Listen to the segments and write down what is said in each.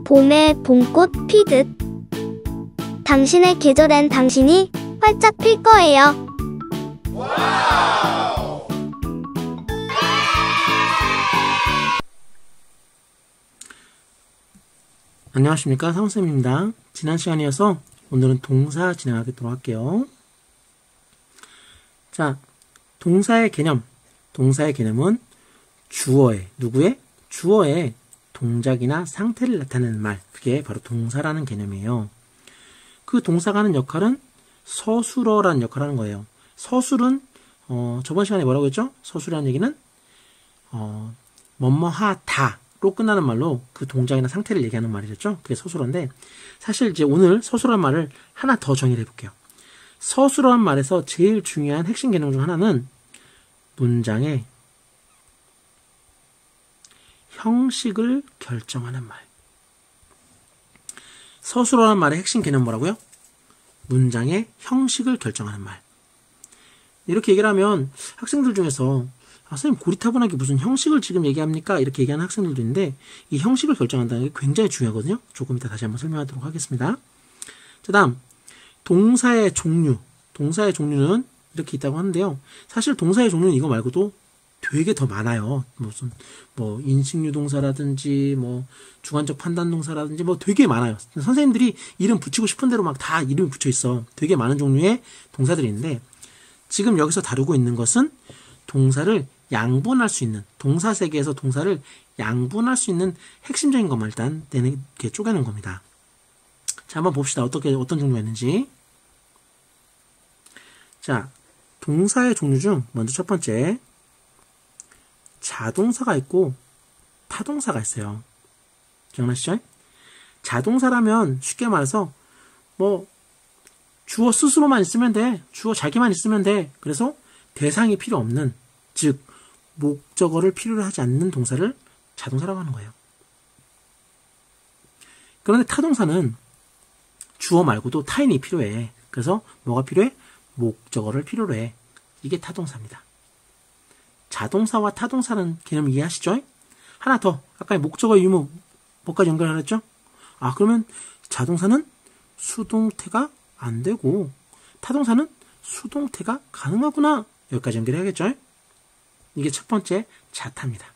봄에 봄꽃 피듯 당신의 계절엔 당신이 활짝 필 거예요. 안녕하십니까, 상훈쌤입니다. 지난 시간이어서 오늘은 동사 진행하도록 할게요. 자, 동사의 개념. 동사의 개념은 주어의, 누구의? 주어의 동작이나 상태를 나타내는 말, 그게 바로 동사라는 개념이에요. 그 동사가 하는 역할은 서술어라는 역할을 하는 거예요. 서술은 저번 시간에 뭐라고 했죠? 서술이라는 얘기는 뭐뭐하다로 끝나는 말로 그 동작이나 상태를 얘기하는 말이었죠. 그게 서술어인데, 사실 이제 오늘 서술어란 말을 하나 더 정의를 해볼게요. 서술어란 말에서 제일 중요한 핵심 개념 중 하나는 문장의 형식을 결정하는 말. 서술어란 말의 핵심 개념 뭐라고요? 문장의 형식을 결정하는 말. 이렇게 얘기를 하면 학생들 중에서 선생님 고리타분하게 무슨 형식을 지금 얘기합니까? 이렇게 얘기하는 학생들도 있는데, 이 형식을 결정한다는 게 굉장히 중요하거든요. 조금 이따 다시 한번 설명하도록 하겠습니다. 자, 다음 동사의 종류. 동사의 종류는 이렇게 있다고 하는데요. 사실 동사의 종류는 이거 말고도 되게 더 많아요. 무슨 인식류 동사라든지 주관적 판단 동사라든지 되게 많아요. 선생님들이 이름 붙이고 싶은 대로 막 다 이름이 붙여 있어. 되게 많은 종류의 동사들이 있는데, 지금 여기서 다루고 있는 것은 동사를 양분할 수 있는, 동사 세계에서 동사를 양분할 수 있는 핵심적인 것만 일단 이렇게 쪼개는 겁니다. 자, 한번 봅시다. 어떤 종류가 있는지. 자, 동사의 종류 중 먼저 첫 번째, 자동사가 있고 타동사가 있어요. 기억나시죠? 자동사라면 쉽게 말해서 주어 스스로만 있으면 돼. 주어 자기만 있으면 돼. 그래서 대상이 필요 없는, 즉 목적어를 필요로 하지 않는 동사를 자동사라고 하는 거예요. 그런데 타동사는 주어 말고도 타인이 필요해. 그래서 뭐가 필요해? 목적어를 필요로 해. 이게 타동사입니다. 자동사와 타동사는 개념 이해하시죠? 하나 더. 아까 목적어 유무 뭐까지 연결하랬죠? 그러면 자동사는 수동태가 안 되고 타동사는 수동태가 가능하구나. 여기까지 연결해야겠죠? 이게 첫 번째 자타입니다.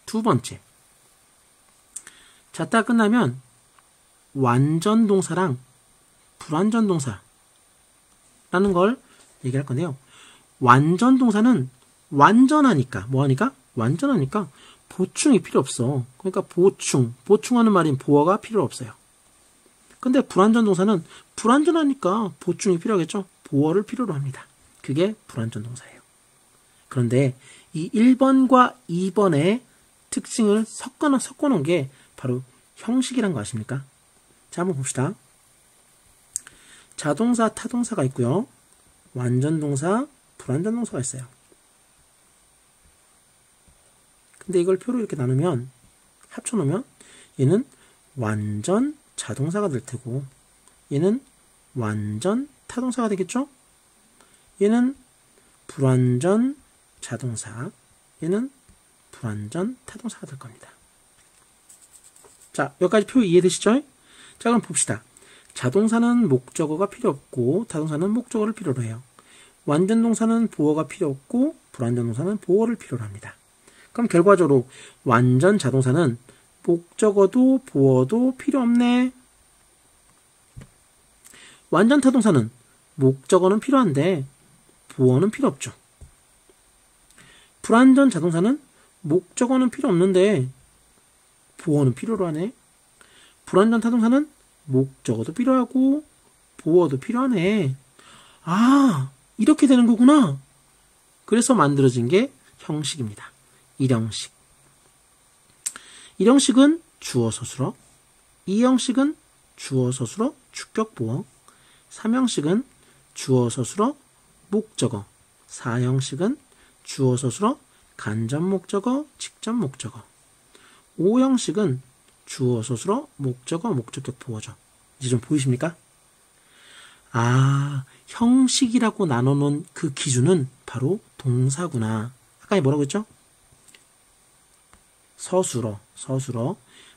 두 번째, 자타 끝나면 완전 동사랑 불완전 동사라는 걸 얘기할 건데요. 완전 동사는 완전하니까, 완전하니까 보충이 필요 없어. 그러니까 보충하는 말인 보어가 필요 없어요. 근데 불완전 동사는 불완전하니까 보충이 필요하겠죠. 보어를 필요로 합니다. 그게 불완전 동사예요. 그런데 이 1번과 2번의 특징을 섞어놓은 게 바로 형식이란 거 아십니까? 자, 한번 봅시다. 자동사, 타동사가 있고요. 완전 동사, 불완전 동사가 있어요. 근데 이걸 표로 이렇게 나누면, 합쳐놓으면 얘는 완전 자동사가 될 테고, 얘는 완전 타동사가 되겠죠? 얘는 불완전 자동사, 얘는 불완전 타동사가 될 겁니다. 자, 여기까지 표 이해되시죠? 자, 그럼 봅시다. 자동사는 목적어가 필요 없고 타동사는 목적어를 필요로 해요. 완전 동사는 보어가 필요 없고 불완전 동사는 보어를 필요로 합니다. 그럼 결과적으로 완전 자동사는 목적어도 보어도 필요 없네. 완전 타동사는 목적어는 필요한데 보어는 필요 없죠. 불완전 자동사는 목적어는 필요 없는데 보어는 필요로 하네. 불완전 타동사는 목적어도 필요하고 보어도 필요하네. 이렇게 되는 거구나. 그래서 만들어진 게 형식입니다. 1형식. 1형식은 주어 서술어, 2형식은 주어 서술어 주격 보어, 3형식은 주어 서술어 목적어, 4형식은 주어 서술어 간접 목적어 직접 목적어, 5형식은 주어 서술어 목적어 목적격 보어죠. 이제 좀 보이십니까? 형식이라고 나눠놓은 그 기준은 바로 동사구나. 아까 뭐라고 했죠? 서술어,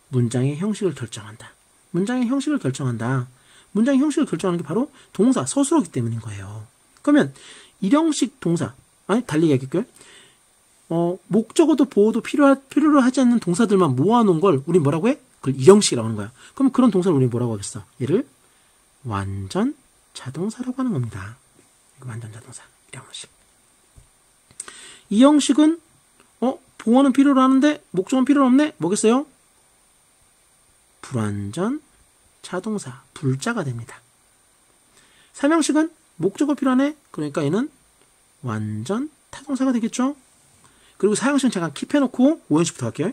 문장의 형식을 결정한다. 문장의 형식을 결정한다. 문장의 형식을 결정하는 게 바로 동사, 서술어기 때문인 거예요. 그러면 일형식 동사, 아니 달리 얘기할게요. 목적어도 보어도 필요로 하지 않는 동사들만 모아놓은 걸 우리 뭐라고 해? 그걸 일형식이라고 하는 거야. 그럼 그런 동사를 우리 뭐라고 하겠어? 얘를 완전 자동사라고 하는 겁니다. 완전 자동사, 일형식. 이 형식은 보어는 필요로 하는데 목적어는 필요로 없네? 뭐겠어요? 불완전 자동사, 불자가 됩니다. 3형식은 목적어 필요하네? 그러니까 얘는 완전 타동사가 되겠죠? 그리고 4형식은 잠깐 킵해놓고 5형식부터 할게요.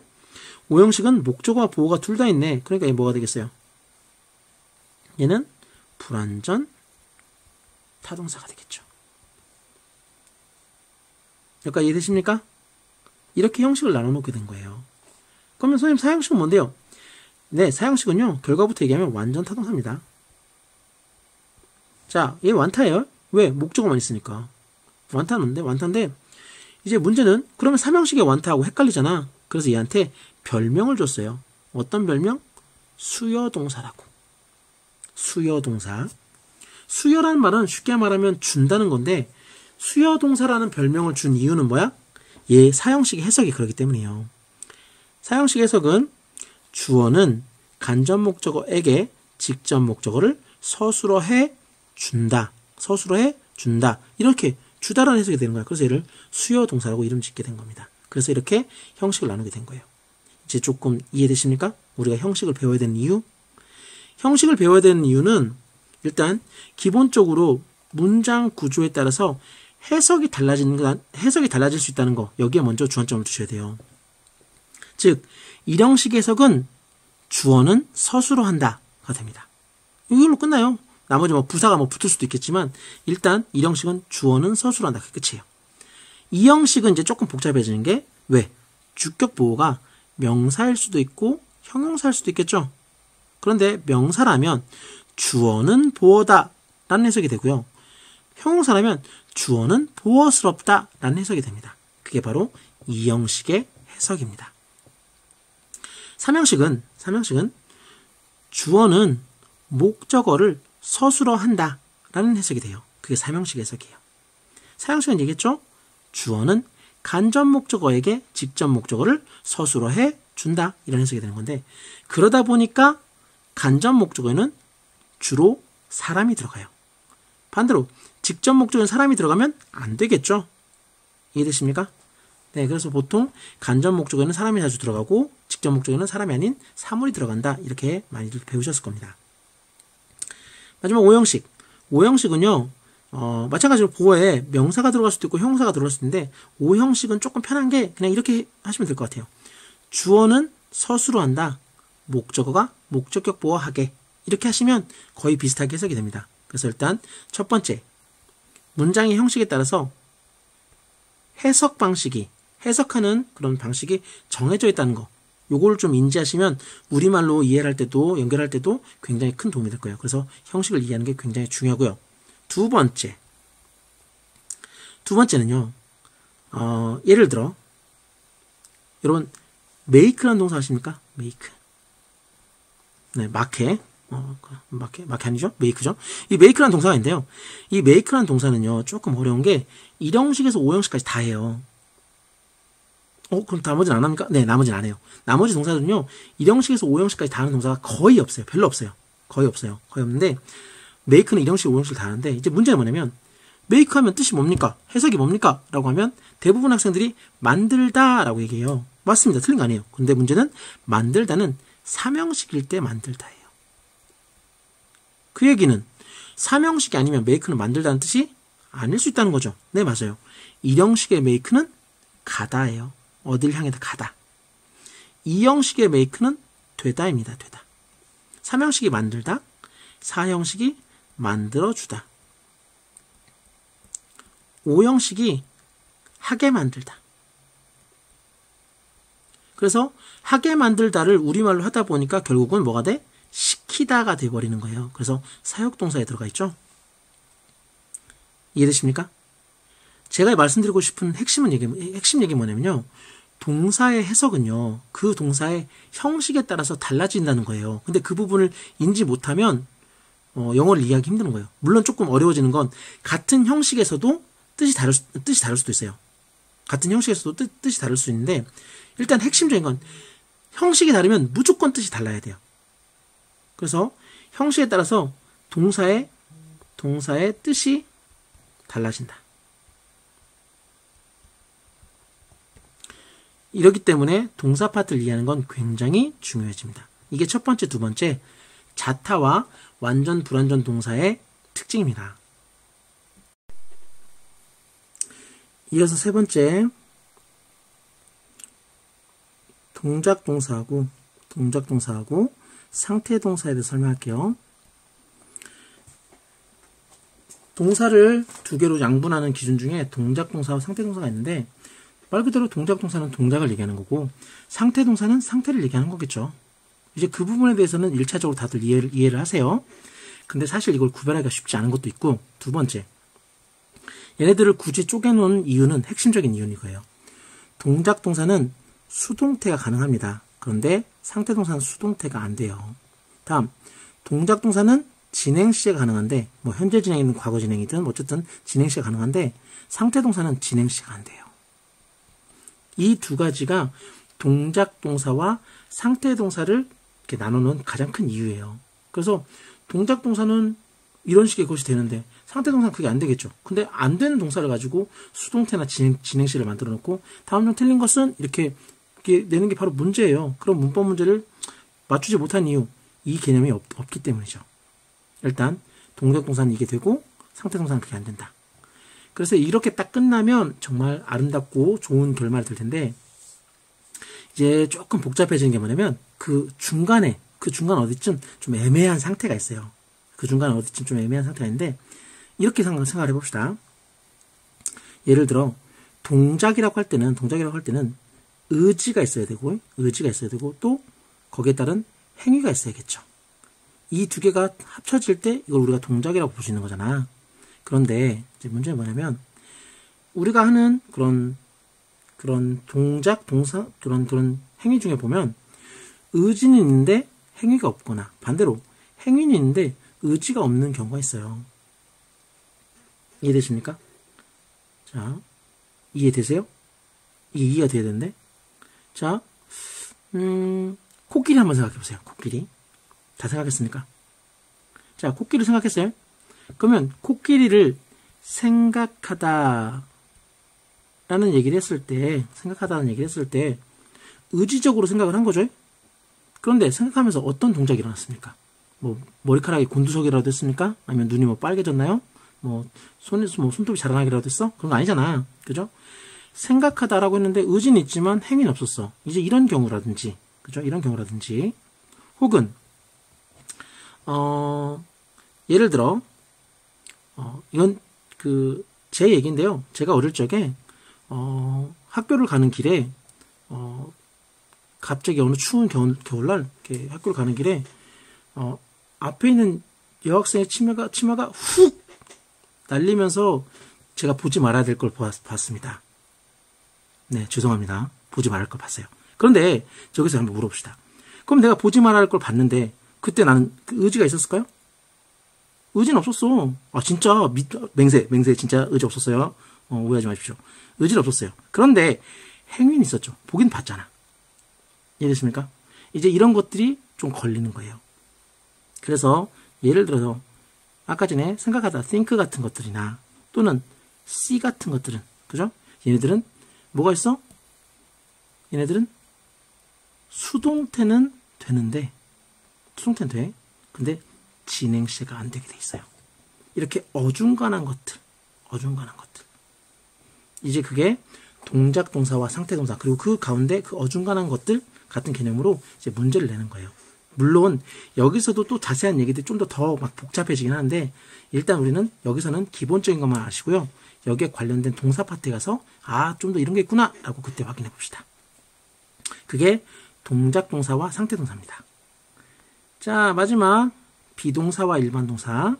5형식은 목적어와 보어가 둘 다 있네. 그러니까 얘 뭐가 되겠어요? 얘는 불완전 타동사가 되겠죠. 여기까지 이해되십니까? 이렇게 형식을 나눠놓게 된 거예요. 그러면 선생님 4형식은 뭔데요? 네, 4형식은요. 결과부터 얘기하면 완전 타동사입니다. 자, 얘 완타예요. 왜? 목적어만 있으니까. 완타인데 이제 문제는 그러면 3형식의 완타하고 헷갈리잖아. 그래서 얘한테 별명을 줬어요. 어떤 별명? 수여동사라고. 수여동사. 수여라는 말은 쉽게 말하면 준다는 건데 수여동사라는 별명을 준 이유는 뭐야? 얘 4형식의 해석이 그렇기 때문이에요. 4형식 해석은 주어는 간접 목적어에게 직접 목적어를 서술어해 준다. 서술어해 준다. 이렇게 주다라는 해석이 되는 거야. 그래서 얘를 수여동사라고 이름 짓게 된 겁니다. 그래서 이렇게 형식을 나누게 된 거예요. 이제 조금 이해되십니까? 우리가 형식을 배워야 되는 이유? 형식을 배워야 되는 이유는 일단 기본적으로 문장 구조에 따라서 해석이 달라질 수 있다는 거, 여기에 먼저 주안점을 두셔야 돼요. 즉, 일형식 해석은 주어는 서술어 한다가 됩니다. 이걸로 끝나요. 나머지 부사가 붙을 수도 있겠지만 일단 일형식은 주어는 서술어 한다. 그게 끝이에요. 이형식은 이제 조금 복잡해지는 게 왜? 주격 보호가 명사일 수도 있고 형용사일 수도 있겠죠. 그런데 명사라면 주어는 보어다 라는 해석이 되고요. 형용사라면 주어는 보어스럽다 라는 해석이 됩니다. 그게 바로 이형식의 해석입니다. 3형식은 주어는 목적어를 서술어 한다 라는 해석이 돼요. 그게 3형식 해석이에요. 4형식은 얘기했죠? 주어는 간접 목적어에게 직접 목적어를 서술어해 준다 이런 해석이 되는 건데 그러다 보니까 간접 목적어에는 주로 사람이 들어가요. 반대로 직접 목적어는 사람이 들어가면 안 되겠죠? 이해되십니까? 네, 그래서 보통 간접 목적어에는 사람이 자주 들어가고 직접 목적어에는 사람이 아닌 사물이 들어간다 이렇게 많이들 배우셨을 겁니다. 마지막 5형식. 5형식은요, 마찬가지로 보어에 명사가 들어갈 수도 있고 형사가 들어갈 수도 있는데 5형식은 조금 편한 게 그냥 이렇게 하시면 될 것 같아요. 주어는 서술어 한다. 목적어가 목적격 보어하게. 이렇게 하시면 거의 비슷하게 해석이 됩니다. 그래서 일단 첫 번째, 문장의 형식에 따라서 해석하는 그런 방식이 정해져 있다는 거. 요거를 좀 인지하시면 우리말로 이해를 할 때도 연결할 때도 굉장히 큰 도움이 될 거예요. 그래서 형식을 이해하는 게 굉장히 중요하고요. 두 번째는요. 예를 들어 여러분 make라는 동사 아십니까? make. 네, 마케 아니죠? make죠? 이 make라는 동사가 있는데요. 이 make라는 동사는요. 조금 어려운 게 1형식에서 5형식까지 다 해요. 그럼 나머지는 안 합니까? 네, 나머지는 안 해요. 나머지 동사들은요, 1형식에서 5형식까지 다 하는 동사가 거의 없어요. 별로 없어요. 거의 없는데, make는 1형식, 5형식을 다 하는데, 이제 문제는 뭐냐면, make 하면 뜻이 뭡니까? 해석이 뭡니까? 라고 하면, 대부분 학생들이 만들다 라고 얘기해요. 맞습니다. 틀린 거 아니에요. 근데 문제는, 만들다는 3형식일 때 만들다예요. 그 얘기는, 3형식이 아니면 make는 만들다는 뜻이 아닐 수 있다는 거죠. 네, 맞아요. 1형식의 make는 가다예요. 어딜 향해서 가다. 2형식의 make는 되다입니다. 되다. 3형식이 만들다. 4형식이 만들어주다. 5형식이 하게 만들다. 그래서 하게 만들다를 우리말로 하다 보니까 결국은 뭐가 돼? 시키다가 돼버리는 거예요. 그래서 사역동사에 들어가 있죠. 이해되십니까? 제가 말씀드리고 싶은 핵심 얘기 뭐냐면요. 동사의 해석은요, 그 동사의 형식에 따라서 달라진다는 거예요. 근데 그 부분을 인지 못하면 영어를 이해하기 힘든 거예요. 물론 조금 어려워지는 건 같은 형식에서도 뜻이 다를 수도 있어요. 같은 형식에서도 뜻이 다를 수 있는데, 일단 핵심적인 건 형식이 다르면 무조건 뜻이 달라야 돼요. 그래서 형식에 따라서 동사의 뜻이 달라진다. 이렇기 때문에 동사 파트를 이해하는 건 굉장히 중요해집니다. 이게 첫 번째, 두 번째, 자타와 완전 불완전 동사의 특징입니다. 이어서 세 번째, 동작 동사하고 상태 동사에 대해서 설명할게요. 동사를 두 개로 양분하는 기준 중에 동작 동사와 상태 동사가 있는데, 말 그대로 동작 동사는 동작을 얘기하는 거고, 상태 동사는 상태를 얘기하는 거겠죠. 이제 그 부분에 대해서는 1차적으로 다들 이해를 하세요. 근데 사실 이걸 구별하기가 쉽지 않은 것도 있고, 두 번째, 얘네들을 굳이 쪼개놓은 이유는, 핵심적인 이유는 이거예요. 동작 동사는 수동태가 가능합니다. 그런데 상태 동사는 수동태가 안 돼요. 다음, 동작 동사는 진행 시가 가능한데, 뭐 현재 진행이든 과거 진행이든 어쨌든 진행 시가 가능한데, 상태 동사는 진행 시가 안 돼요. 이 두 가지가 동작 동사와 상태 동사를 이렇게 나누는 가장 큰 이유예요. 그래서 동작 동사는 이런 식의 것이 되는데 상태 동사는 그게 안 되겠죠. 근데 안 되는 동사를 가지고 수동태나 진행시를 만들어 놓고, 다음 중 틀린 것은 이렇게 내는 게 바로 문제예요. 그럼 문법 문제를 맞추지 못한 이유, 이 개념이 없기 때문이죠. 일단 동작 동사는 이게 되고 상태 동사는 그게 안 된다. 그래서 이렇게 딱 끝나면 정말 아름답고 좋은 결말이 될 텐데, 이제 조금 복잡해지는 게 뭐냐면 그 중간 어디쯤 좀 애매한 상태가 있어요. 그 중간 어디쯤 좀 애매한 상태가 있는데, 이렇게 생각을 해봅시다. 예를 들어 동작이라고 할 때는 의지가 있어야 되고 또 거기에 따른 행위가 있어야겠죠. 이 두 개가 합쳐질 때 이걸 우리가 동작이라고 볼 수 있는 거잖아. 그런데 이제 문제는 뭐냐면, 우리가 하는 그런 동작, 동사, 그런 행위 중에 보면 의지는 있는데 행위가 없거나, 반대로 행위는 있는데 의지가 없는 경우가 있어요. 이해되십니까? 자, 이해되세요? 이게 이해가 돼야 되는데. 자, 코끼리 한번 생각해 보세요. 코끼리. 다 생각했습니까? 자, 코끼리 생각했어요? 그러면 코끼리를 생각하다라는 얘기를 했을 때 의지적으로 생각을 한 거죠. 그런데 생각하면서 어떤 동작이 일어났습니까? 뭐 머리카락이 곤두서기라도 했습니까? 아니면 눈이 뭐 빨개졌나요? 뭐 손톱이 자라나기라도 했어? 그런 거 아니잖아. 그죠? 생각하다라고 했는데 의지는 있지만 행위는 없었어. 이제 이런 경우라든지, 그죠? 이런 경우라든지, 혹은 예를 들어 이건 제 얘기인데요. 제가 어릴 적에 학교를 가는 길에 갑자기 어느 추운 겨울날 이렇게 학교를 가는 길에 앞에 있는 여학생의 치마가 훅 날리면서 제가 보지 말아야 될 걸 봤습니다. 네, 죄송합니다. 보지 말아야 할 걸 봤어요. 그런데 저기서 한번 물어봅시다. 그럼 내가 보지 말아야 할 걸 봤는데 그때 나는 그 의지가 있었을까요? 의지는 없었어. 아, 진짜 맹세 진짜 의지 없었어요. 오해하지 마십시오. 의지는 없었어요. 그런데 행위는 있었죠. 보긴 봤잖아. 이해되십니까? 이제 이런 것들이 좀 걸리는 거예요. 그래서 예를 들어서 아까 전에 생각하다 think 같은 것들이나 또는 see 같은 것들은, 그죠? 얘네들은 뭐가 있어? 얘네들은 수동태는 되는데, 수동태는 돼. 근데 진행시가 안 되게 돼 있어요. 이렇게 어중간한 것들. 이제 그게 동작 동사와 상태 동사, 그리고 그 가운데 그 어중간한 것들 같은 개념으로 이제 문제를 내는 거예요. 물론 여기서도 또 자세한 얘기들이 좀 더 막 복잡해지긴 하는데, 일단 우리는 여기서는 기본적인 것만 아시고요. 여기에 관련된 동사 파트에 가서 좀 더 이런 게 있구나 라고 그때 확인해 봅시다. 그게 동작 동사와 상태 동사입니다. 자, 마지막 비동사와 일반 동사.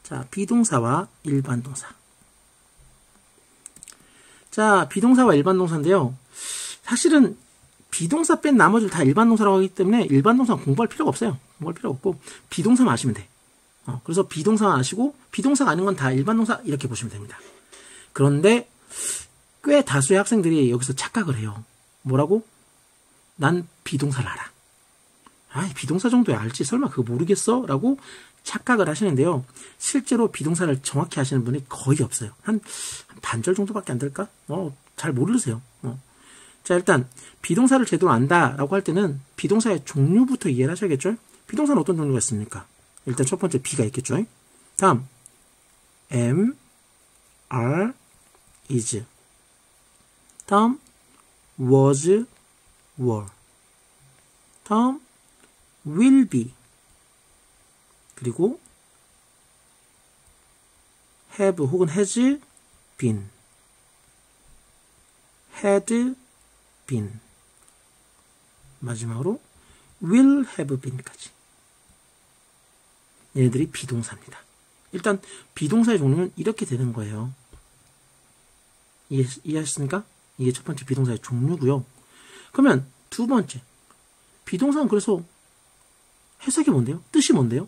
자, 비동사와 일반 동사. 자, 자, 비동사와 일반 동사인데요. 사실은 비동사 뺀 나머지를 다 일반 동사라고 하기 때문에 일반 동사는 공부할 필요가 없어요. 공부할 필요가 없고 비동사만 아시면 돼. 그래서 비동사만 아시고 비동사가 아닌 건 다 일반 동사 이렇게 보시면 됩니다. 그런데 꽤 다수의 학생들이 여기서 착각을 해요. 뭐라고? 난 비동사를 알아. 비동사 정도야 알지. 설마 그거 모르겠어? 라고 착각을 하시는데요. 실제로 비동사를 정확히 하시는 분이 거의 없어요. 한 반절 정도밖에 안 될까? 잘 모르세요. 자, 일단 비동사를 제대로 안다라고 할 때는 비동사의 종류부터 이해를 하셔야겠죠? 비동사는 어떤 종류가 있습니까? 일단 첫 번째 be가 있겠죠? 다음 am, are, is. 다음 was, were. 다음 will be. 그리고 have 혹은 has been. had been. 마지막으로 will have been까지. 얘네들이 비동사입니다. 일단 비동사의 종류는 이렇게 되는 거예요. 이해하셨습니까? 이게 첫 번째 비동사의 종류고요. 그러면 두 번째 비동사는 그래서 해석이 뭔데요? 뜻이 뭔데요?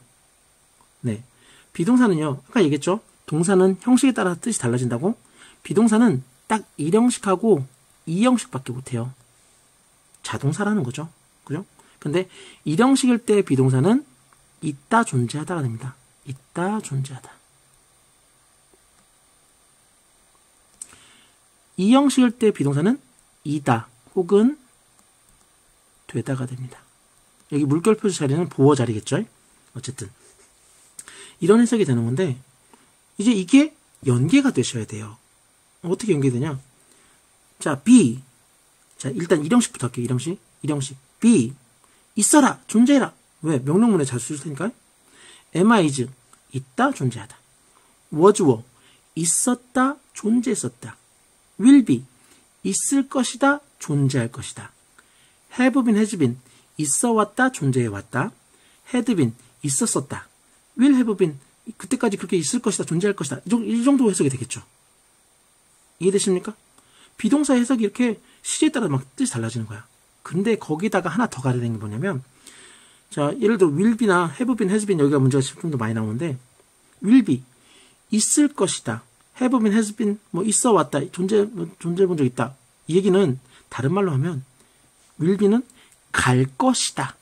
네, 비동사는요, 아까 얘기했죠? 동사는 형식에 따라 뜻이 달라진다고? 비동사는 딱 1형식하고 2형식밖에 못해요. 자동사라는 거죠. 그죠? 근데 1형식일 때 비동사는 있다, 존재하다가 됩니다. 있다, 존재하다. 2형식일 때 비동사는 이다 혹은 되다가 됩니다. 여기 물결 표시 자리는 보어 자리겠죠? 어쨌든 이런 해석이 되는 건데 이제 이게 연계가 되셔야 돼요. 어떻게 연계되냐? 자, be. 자, 일단 1형식부터 할게요. 1형식. be. 있어라, 존재해라. 왜? 명령문에 잘 쓰실 테니까. am, is. 있다, 존재하다. was, were. 있었다, 존재했었다. will be. 있을 것이다, 존재할 것이다. have been, has been. 있어왔다, 존재해왔다. had been. 있었었다. will have been. 그때까지 그렇게 있을 것이다, 존재할 것이다. 이 정도 해석이 되겠죠. 이해되십니까? 비동사 해석이 이렇게 시제에 따라 막 뜻이 달라지는 거야. 근데 거기다가 하나 더 가려는 게 뭐냐면, 자, 예를 들어 will be나 have been, has been 여기가 문제가 좀 더 많이 나오는데, will be 있을 것이다, have been, has been 뭐 있어 왔다, 존재해 본 적 있다. 이 얘기는 다른 말로 하면 will be는 갈 것이다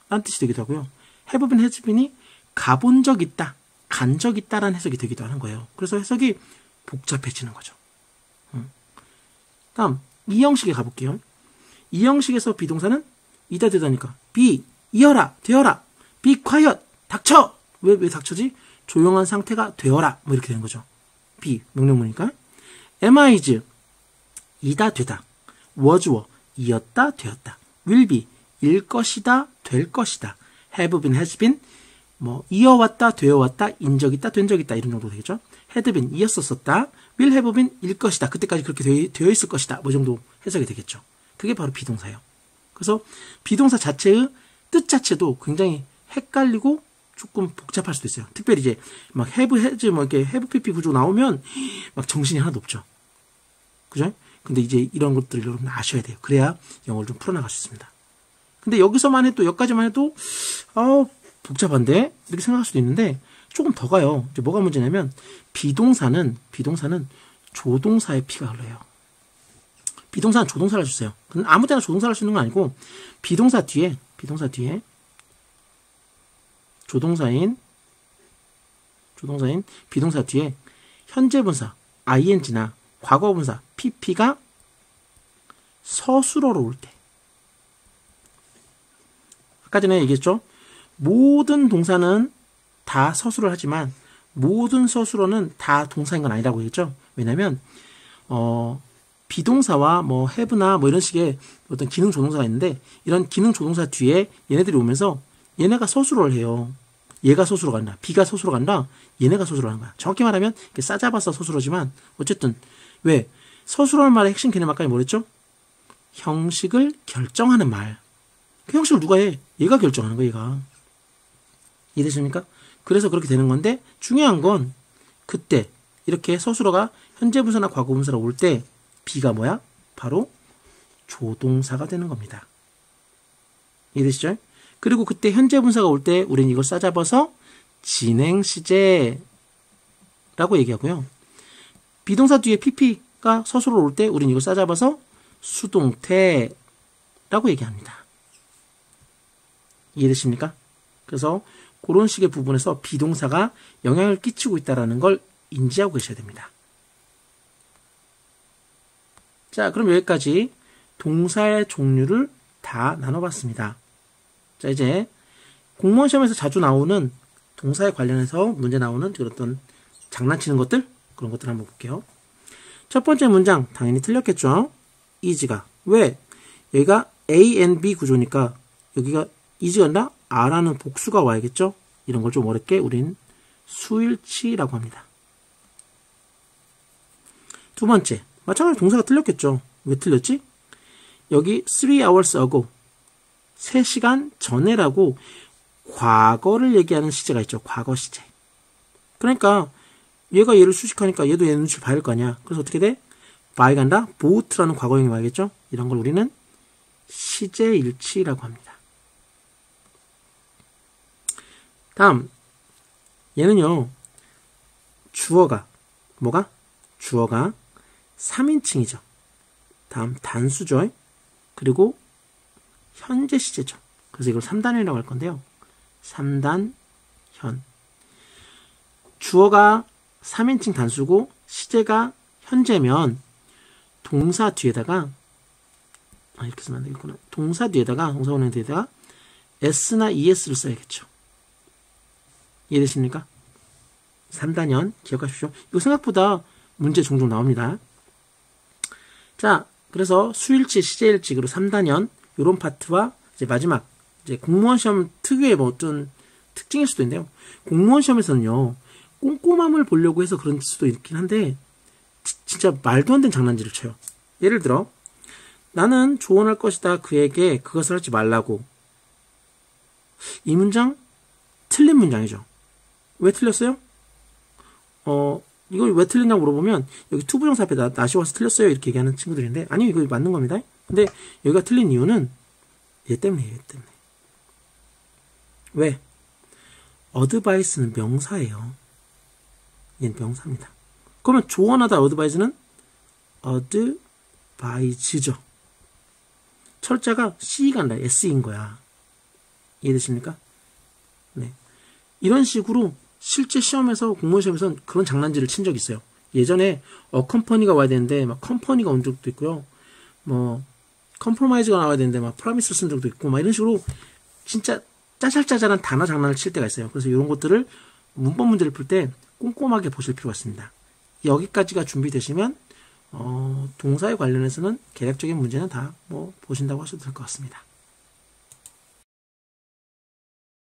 라는 뜻이 되기도 하고요. have been, has been이 가본 적 있다, 간 적 있다라는 해석이 되기도 하는 거예요. 그래서 해석이 복잡해지는 거죠. 다음 2형식에 가볼게요. 2형식에서 비동사는 이다 되다니까 be, 이어라, 되어라. be quiet, 닥쳐. 왜 닥쳐지? 조용한 상태가 되어라. 뭐 이렇게 되는 거죠. be, 명령문이니까. am, is, 이다, 되다. was, were, 이었다, 되었다. will be, 일 것이다, 될 것이다. have been, has been, 뭐 이어왔다, 되어왔다, 인 적 있다, 된 적 있다 이런 정도 되겠죠. had been, 이었었었다. will have been, 일 것이다. 그때까지 그렇게 되어 있을 것이다. 뭐 정도 해석이 되겠죠. 그게 바로 비동사예요. 그래서 비동사 자체의 뜻 자체도 굉장히 헷갈리고 조금 복잡할 수도 있어요. 특별히 이제 막 have, has, 뭐 이렇게 have, pp 구조 나오면 막 정신이 하나도 없죠. 그죠? 근데 이제 이런 것들을 여러분 아셔야 돼요. 그래야 영어를 좀 풀어나갈 수 있습니다. 근데 여기서만 해도, 여기까지만 해도, 복잡한데? 이렇게 생각할 수도 있는데, 조금 더 가요. 이제 뭐가 문제냐면, 비동사는 조동사의 피가 흘러요. 비동사는 조동사를 주세요. 근데 아무 때나 조동사를 할 수 있는 건 아니고, 비동사 뒤에, 조동사인 비동사 뒤에 현재분사, ing나 과거분사, pp가 서술어로 올 때. 아까 전에 얘기했죠? 모든 동사는 다 서술을 하지만 모든 서술어는 다 동사인 건 아니라고 했죠. 왜냐면 비동사와 뭐 have나 뭐 이런 식의 어떤 기능 조동사가 있는데 이런 기능 조동사 뒤에 얘네들이 오면서 얘네가 서술어를 해요. 얘가 서술어 간다. B가 서술어 간다. 얘네가 서술어 하는 거야. 정확히 말하면 싸잡아서 서술어지만 어쨌든 왜? 서술어라는 말의 핵심 개념 아까 뭐랬죠? 형식을 결정하는 말. 그 형식을 누가 해? 얘가 결정하는 거야, 얘가. 이해되십니까? 그래서 그렇게 되는 건데 중요한 건 그때 이렇게 서술어가 현재분사나 과거분사로 올 때 be가 뭐야? 바로 조동사가 되는 겁니다. 이해되시죠? 그리고 그때 현재 분사가 올 때 우리는 이걸 싸잡아서 진행 시제라고 얘기하고요. 비동사 뒤에 pp가 서술로 올 때 우리는 이걸 싸잡아서 수동태라고 얘기합니다. 이해되십니까? 그래서 그런 식의 부분에서 비동사가 영향을 끼치고 있다는 걸 인지하고 계셔야 됩니다. 자, 그럼 여기까지 동사의 종류를 다 나눠봤습니다. 자, 이제 공무원 시험에서 자주 나오는 동사에 관련해서 문제 나오는 그런 장난치는 것들, 그런 것들 한번 볼게요. 첫 번째 문장 당연히 틀렸겠죠? is가. 왜? 여기가 A and B 구조니까 여기가 is가 아니라 R라는 복수가 와야겠죠? 이런 걸 좀 어렵게 우린 수일치라고 합니다. 두 번째, 마찬가지로 동사가 틀렸겠죠? 왜 틀렸지? 여기 3 hours ago, 3시간 전에라고 과거를 얘기하는 시제가 있죠. 과거 시제. 그러니까 얘가 얘를 수식하니까 얘도 얘 눈치를 봐야 할 거 아니야. 그래서 어떻게 돼? by가 아니라 bought라는 과거형이 와야겠죠? 이런 걸 우리는 시제일치라고 합니다. 다음, 얘는요, 주어가, 뭐가? 주어가 3인칭이죠. 다음, 단수죠. 그리고 현재 시제죠. 그래서 이걸 3단이라고 할 건데요. 3단, 현. 주어가 3인칭 단수고, 시제가 현재면, 동사 뒤에다가, 이렇게 쓰면 안 되겠구나. 동사 원형 뒤에다가, s나 es를 써야겠죠. 이해되십니까? 3단현 기억하십시오. 이거 생각보다 문제 종종 나옵니다. 자, 그래서 수일치, 시제일치, 그리고 3단현 이런 파트와 이제 마지막 이제 공무원 시험 특유의 뭐 어떤 특징일 수도 있는데요. 공무원 시험에서는요, 꼼꼼함을 보려고 해서 그런 수도 있긴 한데 진짜 말도 안 되는 장난질을 쳐요. 예를 들어, 나는 조언할 것이다. 그에게 그것을 하지 말라고. 이 문장 틀린 문장이죠. 왜 틀렸어요? 이걸 왜 틀렸냐고 물어보면 여기 투부정사 앞에 나시 와서 틀렸어요 이렇게 얘기하는 친구들인데, 아니요, 이거 맞는 겁니다. 근데 여기가 틀린 이유는 얘 때문이에요. 얘 때문에. 왜? 어드바이스는 명사예요. 얘는 명사입니다. 그러면 조언하다 어드바이스는 어드바이즈죠. 철자가 C가 아니라 S인 거야. 이해되십니까? 네. 이런 식으로 실제 시험에서, 공무원 시험에서는 그런 장난질을 친 적이 있어요. 예전에 컴퍼니가 와야 되는데 막 컴퍼니가 온 적도 있고요. 뭐 컴프로마이즈가 나와야 되는데 막 프라미스를 쓴 적도 있고, 막 이런 식으로 진짜 짜잘짜잘한 단어 장난을 칠 때가 있어요. 그래서 이런 것들을 문법 문제를 풀 때 꼼꼼하게 보실 필요가 있습니다. 여기까지가 준비되시면 동사에 관련해서는 개략적인 문제는 다 뭐 보신다고 하셔도 될 것 같습니다.